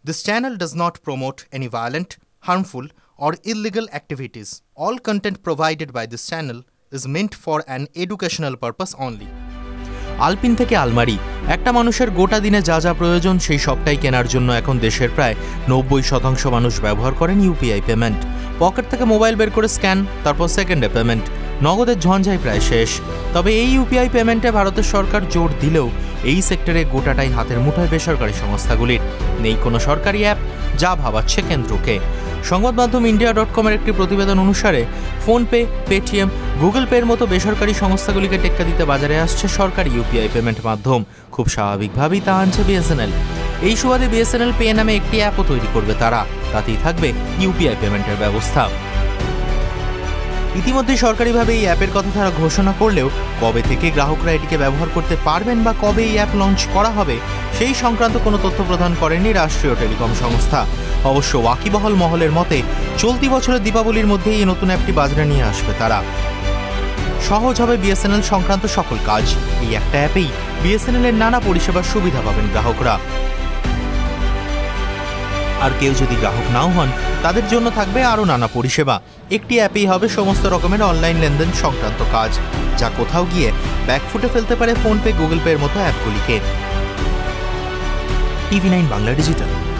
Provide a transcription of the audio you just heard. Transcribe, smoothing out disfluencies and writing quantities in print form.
This channel does not promote any violent, harmful, or illegal activities. All content provided by this channel is meant for an educational purpose only. আলপিন থেকে আলমারি, একটা মানুষের গোটা দিনে যা যা প্রয়োজন সেই সবটাই কেনার জন্য এখন দেশের প্রায় 90% মানুষ ব্যবহার করেন ইউপিআই পেমেন্ট। পকেট থেকে মোবাইল বের করে স্ক্যান, তারপর সেকেন্ডে পেমেন্ট। নগদের ঝঞ্ঝাই প্রায় শেষ। তবে এই ইউপিআই পেমেন্টে ভারতের সরকার জোর দিলেও এই সেক্টরে গোটাটাই হাতের মুঠোয় বেসরকারি সংস্থাগুলির। নেই কোনো সরকারি অ্যাপ, যা ভাবাচ্ছে কেন্দ্রকে। সংবাদ মাধ্যম ইন্ডিয়া.com-এর একটি প্রতিবেদন অনুসারে ফোনপে, পেটিএম, গুগল পের মতো বেসরকারি সংস্থাগুলিকে টেক্কা দিতে বাজারে আসছে সরকারি ইউপিআই পেমেন্ট মাধ্যম। খুব স্বাভাবিকভাবেই তা আনছে বিএসএনএল। এই সুবাদে বিএসএনএল পে নামে একটি অ্যাপও তৈরি করবে তারা। তাতেই থাকবে ইউপিআই পেমেন্টের ব্যবস্থা। ইতিমধ্যে সরকারিভাবে এই অ্যাপের কথা তারা ঘোষণা করলেও কবে থেকে গ্রাহকরা এটিকে ব্যবহার করতে পারবেন বা কবে এই অ্যাপ লঞ্চ করা হবে সেই সংক্রান্ত কোনো তথ্য প্রদান করেনি রাষ্ট্রীয় টেলিকম সংস্থা। অবশ্য ওয়াকিবহল মহলের মতে চলতি বছরের দীপাবলির মধ্যেই এই নতুন অ্যাপটি বাজারে নিয়ে আসবে তারা। সহজ হবে বিএসএনএল সংক্রান্ত সকল কাজ। এই একটা অ্যাপেই বিএসএনএল এর নানা পরিষেবার সুবিধা পাবেন গ্রাহকরা। আর কেউ যদি গ্রাহক নাও হন তাদের জন্য থাকবে আরও নানা পরিষেবা। একটি অ্যাপেই হবে সমস্ত রকমের অনলাইন লেনদেন সংক্রান্ত কাজ, যা কোথাও গিয়ে ব্যাকফুটে ফেলতে পারে ফোনপে, গুগল পের মতো অ্যাপগুলিকে। টিভি9 বাংলা ডিজিটাল।